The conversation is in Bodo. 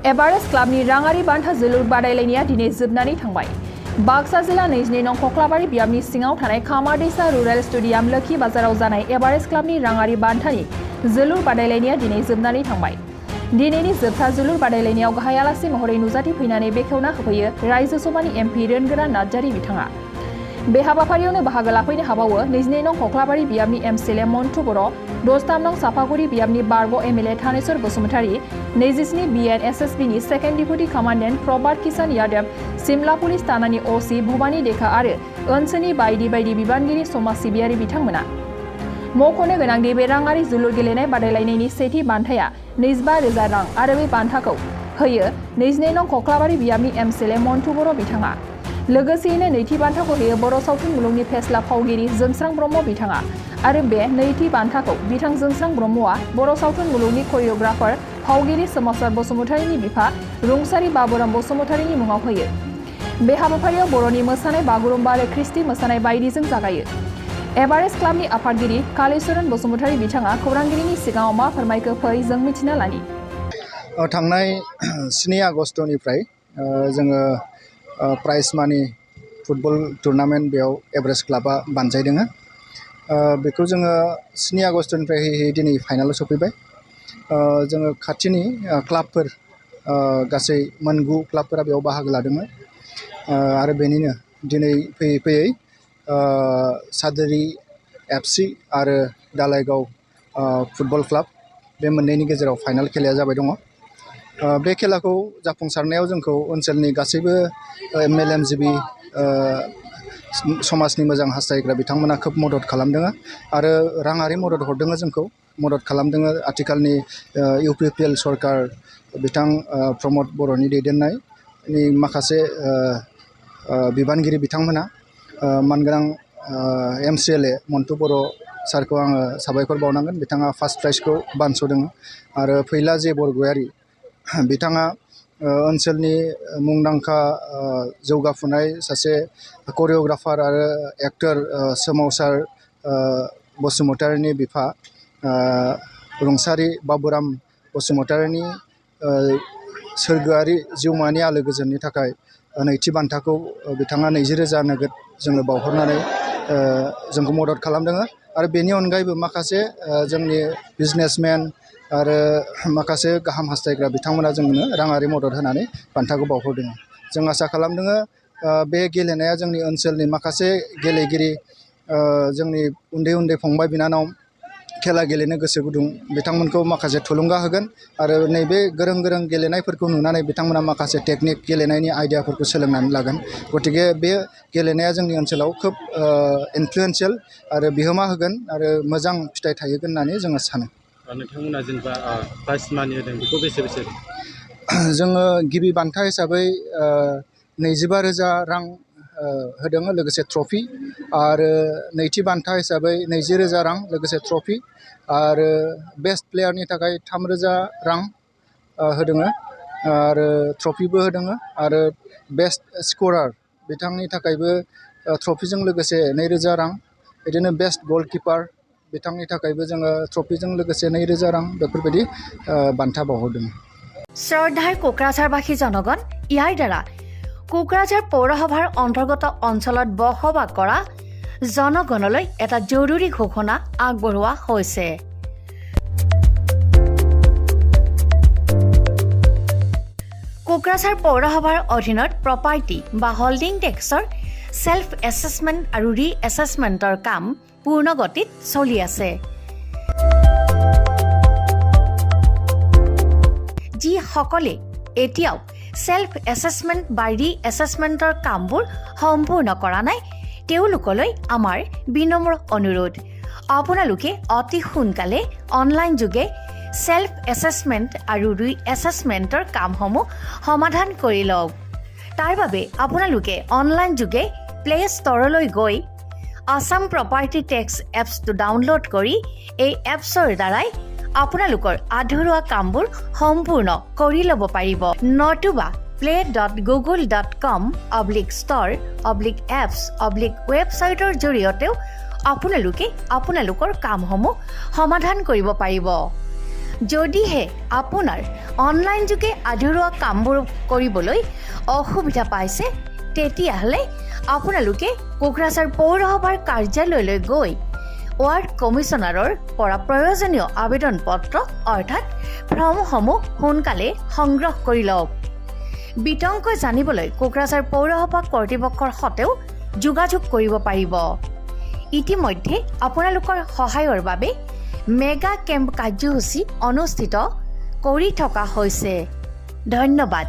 एभारेस्ट क्लाबनि राङारि बान्था जोलुर बादायलायनाया दिनै जोबनानै थांबाय। बाक्सा जिल्ला 22 नं कक्लाबारि बियाबनि सिङाव थानाय खामारदैसा रुरेल स्टेडियाम लोखि बाजाराव जानाय एभारेस्ट क्लाबनि राङारि बान्थानि जोलुर बादायलायनाया दिनै जोबनानै थांबाय। दिनैनि जोबथा जोलुर बादायलायनायाव गाहाय आलासि महरै नुजाथिफैनानै बेखेवना होफैयो रायजो सभानि एमपि रोनगोरा नार्जारि बिथाङा। बे हाबाफारियावनो बाहागो लाफैनो हाबावो 22 नं कक्लाबारि बियाबनि एमसिएलए मन्टु बर', 13 नं साफागुरि बियाबनि बारग' एमएलए थानेश्वर बसुमतारी, 27 बिएनएसएसबिनि second deputy commandant Prabhat Kishan Yadav, Simla police थानानि असि भबानी देखा आरो ओनसोलनि बायदि बायदि बिबानगिरि समाज सिबियारि बिथांमोना। मख'नो गोनांदि बे राङारि जोलुर गेलेनाय बादायलायनायनि सेथि बान्थाया 25,000 रां आरो बे बान्थाखौ होयो 22 नं कक्लाबारि बियाबनि एमसिएलए मन्टु बर' बिथाङा। लोगोसेयैनो नैथि बान्थाखौ होयो बर' सावथुन मुलुगनि फेस्ला फावगिरि जोंस्रां ब्रह्म बिथाङा आरो बे नैथि बान्थाखौ बिथां जोंस्रां ब्रह्मआ बर' सावथुन मुलुगनि करिय'ग्राफार फावगिरि सोमावसार बसुमतारीनि बिफा रुंसारि बाबुराम बसुमतारीनि मुङाव होयो। बे हाबाफारियाव बर'नि मोसानाय बागुरुम्बा आरो ख्रिस्टि मोसानाय बायदिजों जागायो। एभारेस्ट क्लाबनि आफादगिरि कालीचरण बसुमतारी बिथाङा खौरांगिरिनि सिगाङाव मा फोरमायखो फै जों मिथिना लानि। थांनाय 7 आगस्तनिफ्राय जोङो प्राइज मानि फुटबल टुर्नामेन्ट बेयाव एभारेस्ट क्लाबा बानजायदों। बेखौ जोङो 7 आगस्तनिफ्राय दिनै फाइनालाव सफैबाय। जोङो खाथिनि क्लाबफोर गासै 9 क्लाबफोरा बेयाव बाहागो लादोंमोन आरो बेनिनो दिनै फैयै फैयै सादोरि एफसि आरो दालाइगाव फुटबल क्लाब बे मोननैनि गेजेराव फाइनाल खेलाया जाबाय दङ। बे खेलाखौ जाफुंसारनायाव जोंखौ ओनसोलनि गासैबो मेलेमजिबि समाजनि मोजां हास्थायग्रा बिथांमोना खोब मदद खालामदों आरो राङारि मदद हरदों, जोंखौ मदद खालामदों। आथिखालनि इउपिपिएल सरकार बिथां प्रमद बर'नि दैदेननायनि माखासे बिबानगिरि बिथांमोना मानगोनां एमसिएलए मन्टु बर' सारखौ आङो साबायखर बावनांगोन। बिथाङा फार्स्ट प्राइजखौ बानस'दों आरो फैला जे बरगयारि बिथाङा ओनसोलनि मुंदांखा जौगाफुनाय सासे करिय'ग्राफार आरो एक्टर सोमावसार बसुमतारीनि बिफा रुंसारि बाबुराम बसुमतारीनि सोरगोआरि जिउमानि आलो गोजोननि थाखाय नैथि बान्थाखौ बिथाङा 20,000 नोगोद जोंनो बावहरनानै जोंखौ मदद खालामदों आरो बेनि अनगायैबो माखासे जोंनि बिजनेसमेन आरो माखासे गाहाम हास्थायग्रा बिथांमोना जोंनो राङारि मदद होनानै बान्थाखौ बावहरदों। जों आसा खालामदों बे गेलेनाया जोंनि ओनसोलनि माखासे गेलेगिरि जोंनि उन्दै उन्दै फंबाय बिनानाव खेला गेलेनो गोसो गुदुं बिथांमोनखौ माखासे थुलुंगा होगोन आरो नैबे गोरों गोरों गेलेनायफोरखौ नुनानै बिथांमोना माखासे टेकनिक गेलेनायनि आइडियाफोरखौ सोलोंनानै लागोन। गतिके बे गेलेनाया जोंनि ओनसोलाव खोब इनफ्लुयेन्सियेल आरो बिहोमा होगोन आरो मोजां फिथाइ थायहोगोन होननानै जोङो सानो। नोंथांमोना जेनेबा प्राइज मानि होदों बेखौ बेसे जोङो गिबि बान्था हिसाबै 25,000 रां होदों लोगोसे ट्रफि आरो नैथि बान्था हिसाबै 20,000 रां लोगोसे ट्रफि आरो बेस्ट प्लेयारनि थाखाय 3,000 रां होदों आरो ट्रफिबो होदों आरो बेस्ट स्करार बिथांनि थाखायबो ट्रफिजों लोगोसे 2,000 रां, बिदिनो बेस्ट गलकिपार बिथांनि थाखायबो जोङो ट्रफिजों लोगोसे 2,000 रां बेफोरबायदि बान्था बावहरदों। শ্ৰদ্ধাৰ কোকৰাঝাৰবাসী জনগণ, ইয়াৰ দ্বাৰা কোকৰাঝাৰ পৌৰসভাৰ অন্তৰ্গত অঞ্চলত বসবাস কৰা জনগণলৈ এটা জৰুৰী ঘোষণা আগবঢ়োৱা হৈছে। কোকৰাঝাৰ পৌৰসভাৰ অধীনত প্ৰপাৰ্টি বা হল্ডিং টেক্সৰ সেল্ফ এছেছমেণ্ট আৰু ৰি এছেছমেণ্টৰ কাম পূৰ্ণ গতিত চলি আছে। যিসকলে এতিয়াও সেল্ফ এছেছমেণ্ট বা ৰি এছেছমেণ্টৰ কামবোৰ সম্পূৰ্ণ কৰা নাই তেওঁলোকলৈ আমাৰ বিনম্ৰ অনুৰোধ, আপোনালোকে অতি সোনকালে অনলাইন যোগে সেল্ফ এছেছমেণ্ট আৰু ৰি এছেছমেণ্টৰ কামসমূহ সমাধান কৰি লওক। তাৰ বাবে আপোনালোকে অনলাইন যোগে প্লে ষ্ট'ৰলৈ গৈ আছাম প্ৰপাৰ্টি টেক্স এপছটো ডাউনলোড কৰি এই এপছৰ দ্বাৰাই আপোনালোকৰ আধৰুৱা কামবোৰ সম্পূৰ্ণ কৰি ল'ব পাৰিব। নতুবা play.google.com/store/apps/ৱেবছাইটৰ জৰিয়তেও আপোনালোকে আপোনালোকৰ কামসমূহ সমাধান কৰিব পাৰিব। যদিহে আপোনাৰ অনলাইন যোগে আধৰুৱা কামবোৰ কৰিবলৈ অসুবিধা পাইছে তেতিয়াহ'লে আপোনালোকে কোকৰাঝাৰ পৌৰসভাৰ কাৰ্যালয়লৈ গৈ ৱাৰ্ড কমিছনাৰৰ পৰা প্ৰয়োজনীয় আবেদন পত্ৰ অৰ্থাৎ ফৰ্মসমূহ সোনকালে সংগ্ৰহ কৰি লওক। বিতংকৈ জানিবলৈ কোকৰাঝাৰ পৌৰসভা কৰ্তৃপক্ষৰ সৈতেও যোগাযোগ কৰিব পাৰিব। ইতিমধ্যে আপোনালোকৰ সহায়ৰ বাবে মেগা কেম্প কাৰ্যসূচী অনুষ্ঠিত কৰি থকা হৈছে। ধন্যবাদ।